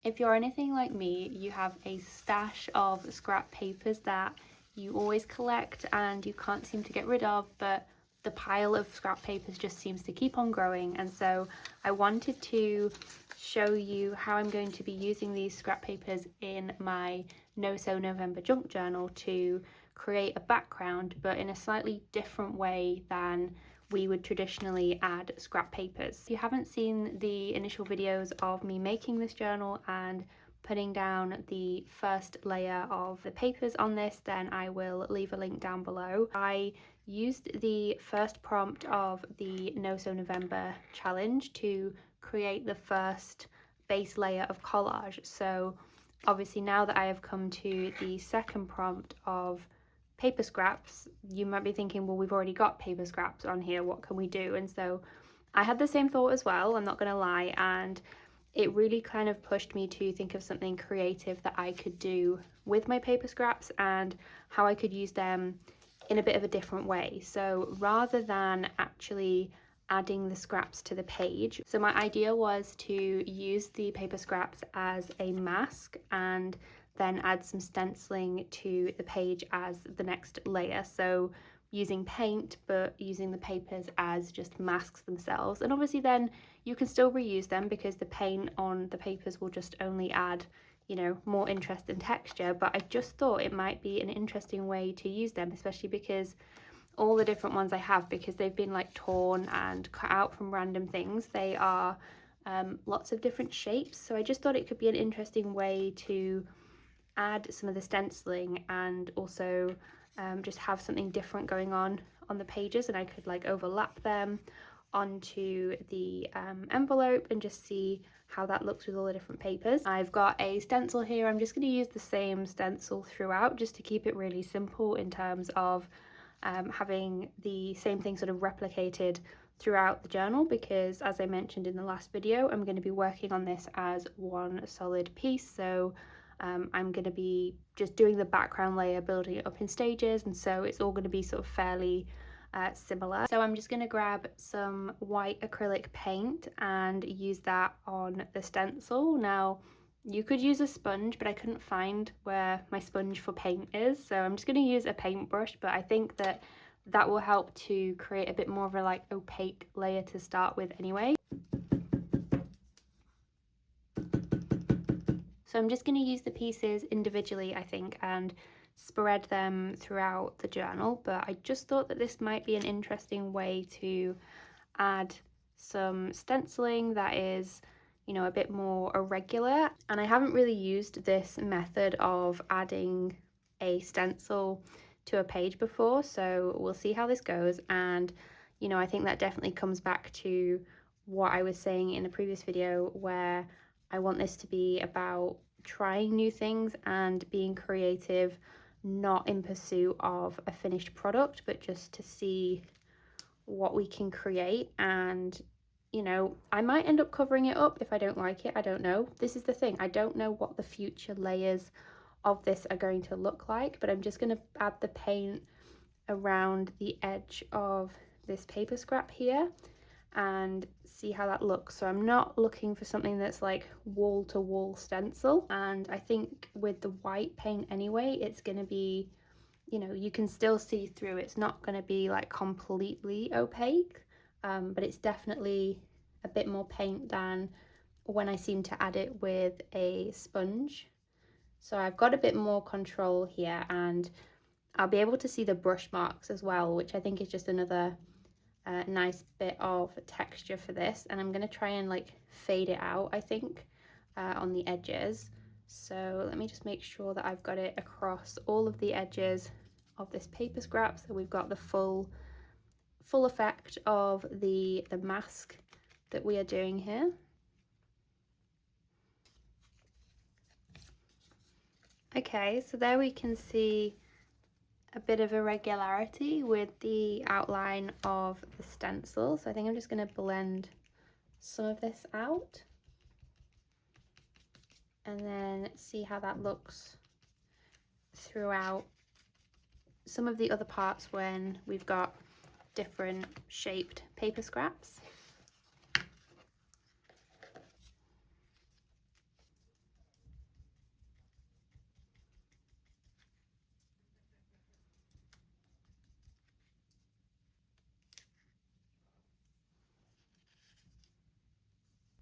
If you're anything like me, you have a stash of scrap papers that you always collect and you can't seem to get rid of, but the pile of scrap papers just seems to keep on growing. And so I wanted to show you how I'm going to be using these scrap papers in my No Sew November junk journal to create a background, but in a slightly different way than we would traditionally add scrap papers. If you haven't seen the initial videos of me making this journal and putting down the first layer of the papers on this, then I will leave a link down below. I used the first prompt of the No Sew November challenge to create the first base layer of collage. So obviously now that I have come to the second prompt of paper scraps, you might be thinking, well, we've already got paper scraps on here, what can we do? And so I had the same thought as well, I'm not gonna lie, and it really kind of pushed me to think of something creative that I could do with my paper scraps and how I could use them in a bit of a different way. So rather than actually adding the scraps to the page, so my idea was to use the paper scraps as a mask and then add some stenciling to the page as the next layer. So using paint, but using the papers as just masks themselves. And obviously then you can still reuse them because the paint on the papers will just only add, you know, more interest and texture. But I just thought it might be an interesting way to use them, especially because all the different ones I have, because they've been like torn and cut out from random things, they are lots of different shapes. So I just thought it could be an interesting way to add some of the stenciling and also just have something different going on the pages, and I could like overlap them onto the envelope and just see how that looks with all the different papers. I've got a stencil here. I'm just going to use the same stencil throughout just to keep it really simple in terms of having the same thing sort of replicated throughout the journal, because as I mentioned in the last video, I'm going to be working on this as one solid piece. So I'm going to be just doing the background layer, building it up in stages, and so it's all going to be sort of fairly similar. So I'm just going to grab some white acrylic paint and use that on the stencil. Now you could use a sponge, but I couldn't find where my sponge for paint is, so I'm just going to use a paintbrush, but I think that that will help to create a bit more of a like opaque layer to start with anyway. So I'm just going to use the pieces individually, I think, and spread them throughout the journal, but I just thought that this might be an interesting way to add some stenciling that is, you know, a bit more irregular. And I haven't really used this method of adding a stencil to a page before, so we'll see how this goes. And, you know, I think that definitely comes back to what I was saying in the previous video, where I want this to be about trying new things and being creative, not in pursuit of a finished product, but just to see what we can create. And, you know, I might end up covering it up if I don't like it. I don't know. This is the thing. I don't know what the future layers of this are going to look like, but I'm just going to add the paint around the edge of this paper scrap here and see how that looks. So I'm not looking for something that's like wall to wall stencil, and I think with the white paint anyway, it's going to be, you know, you can still see through. It's not going to be like completely opaque, but it's definitely a bit more paint than when I seem to add it with a sponge. So I've got a bit more control here, and I'll be able to see the brush marks as well, which I think is just another nice bit of texture for this. And I'm going to try and like fade it out, I think, on the edges. So let me just make sure that I've got it across all of the edges of this paper scrap, so we've got the full effect of the mask that we are doing here. Okay, so there we can see a bit of irregularity with the outline of the stencil. So I think I'm just going to blend some of this out and then see how that looks throughout some of the other parts when we've got different shaped paper scraps.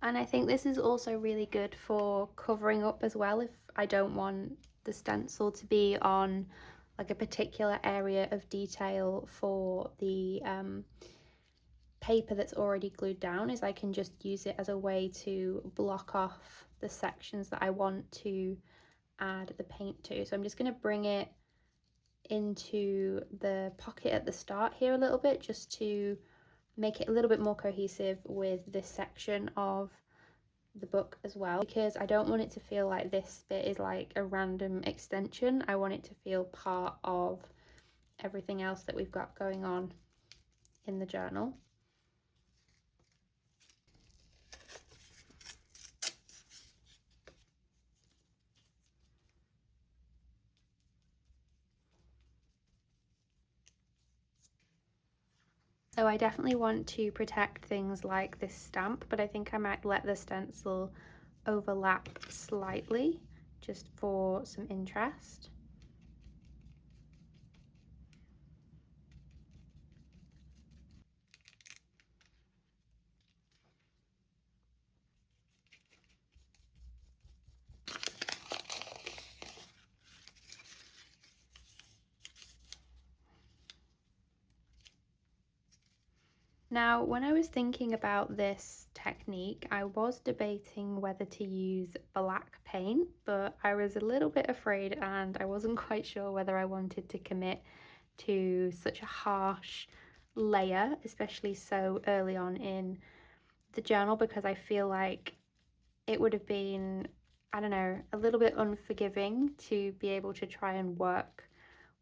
And I think this is also really good for covering up as well if I don't want the stencil to be on like a particular area of detail for the paper that's already glued down, is I can just use it as a way to block off the sections that I want to add the paint to. So I'm just going to bring it into the pocket at the start here a little bit, just to make it a little bit more cohesive with this section of the book as well, because I don't want it to feel like this bit is like a random extension. I want it to feel part of everything else that we've got going on in the journal. So I definitely want to protect things like this stamp, but I think I might let the stencil overlap slightly just for some interest. Now, when I was thinking about this technique, I was debating whether to use black paint, but I was a little bit afraid and I wasn't quite sure whether I wanted to commit to such a harsh layer, especially so early on in the journal, because I feel like it would have been, I don't know, a little bit unforgiving to be able to try and work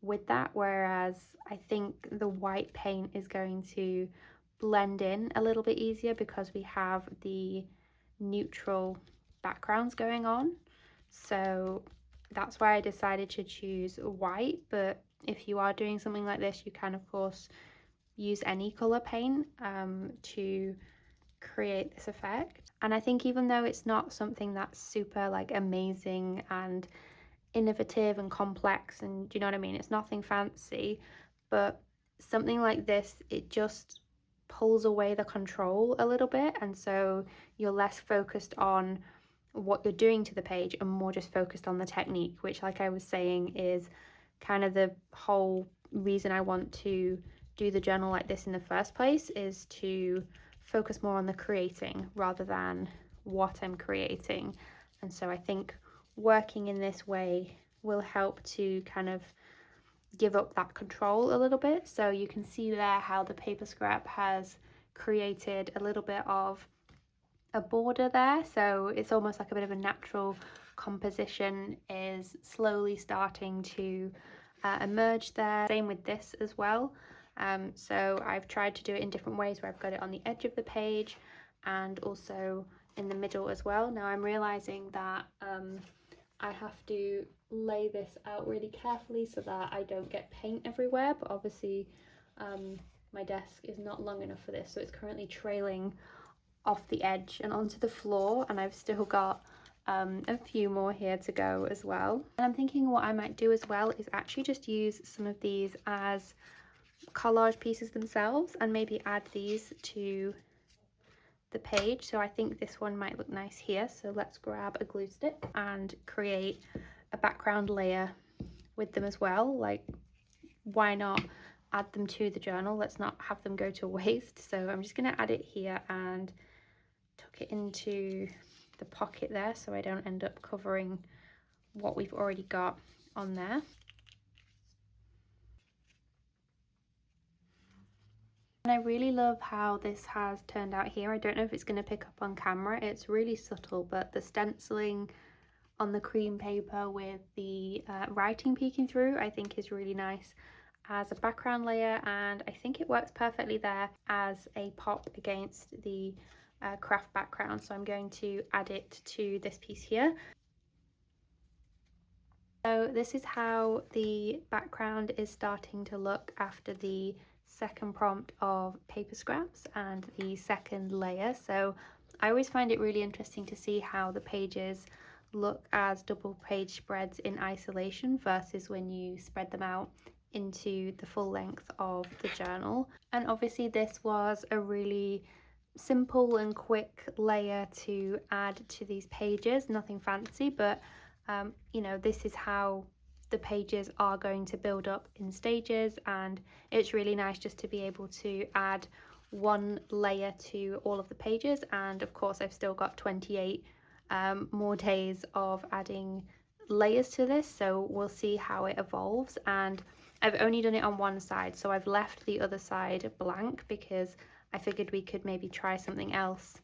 with that, whereas I think the white paint is going to blend in a little bit easier because we have the neutral backgrounds going on. So that's why I decided to choose white. But if you are doing something like this, you can of course use any color paint to create this effect. And I think even though it's not something that's super like amazing and innovative and complex, and do you know what I mean, it's nothing fancy, but something like this, it just pulls away the control a little bit, and so you're less focused on what you're doing to the page and more just focused on the technique, which, like I was saying, is kind of the whole reason I want to do the journal like this in the first place, is to focus more on the creating rather than what I'm creating. And so I think working in this way will help to kind of give up that control a little bit. So you can see there how the paper scrap has created a little bit of a border there, so it's almost like a bit of a natural composition is slowly starting to emerge there. Same with this as well. So I've tried to do it in different ways where I've got it on the edge of the page and also in the middle as well. Now I'm realizing that I have to lay this out really carefully so that I don't get paint everywhere, but obviously my desk is not long enough for this, so it's currently trailing off the edge and onto the floor, and I've still got a few more here to go as well. And I'm thinking what I might do as well is actually just use some of these as collage pieces themselves and maybe add these to the page. So I think this one might look nice here, so let's grab a glue stick and create a background layer with them as well. Like, why not add them to the journal? Let's not have them go to waste. So I'm just going to add it here and tuck it into the pocket there so I don't end up covering what we've already got on there. And I really love how this has turned out here. I don't know if it's going to pick up on camera. It's really subtle, but the stenciling on the cream paper with the writing peeking through, I think is really nice as a background layer, and I think it works perfectly there as a pop against the craft background. So I'm going to add it to this piece here. So this is how the background is starting to look after the second prompt of paper scraps and the second layer. So I always find it really interesting to see how the pages look as double page spreads in isolation versus when you spread them out into the full length of the journal. And obviously this was a really simple and quick layer to add to these pages, nothing fancy, but you know, this is how the pages are going to build up in stages, and it's really nice just to be able to add one layer to all of the pages. And of course I've still got 28 more days of adding layers to this, so we'll see how it evolves. And I've only done it on one side, so I've left the other side blank because I figured we could maybe try something else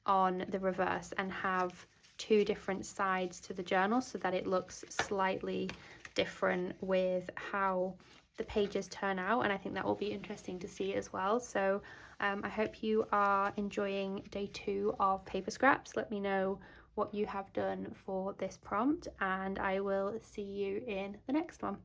on the reverse and have two different sides to the journal so that it looks slightly different with how the pages turn out, and I think that will be interesting to see as well. So I hope you are enjoying day 2 of paper scraps. Let me know what you have done for this prompt, and I will see you in the next one.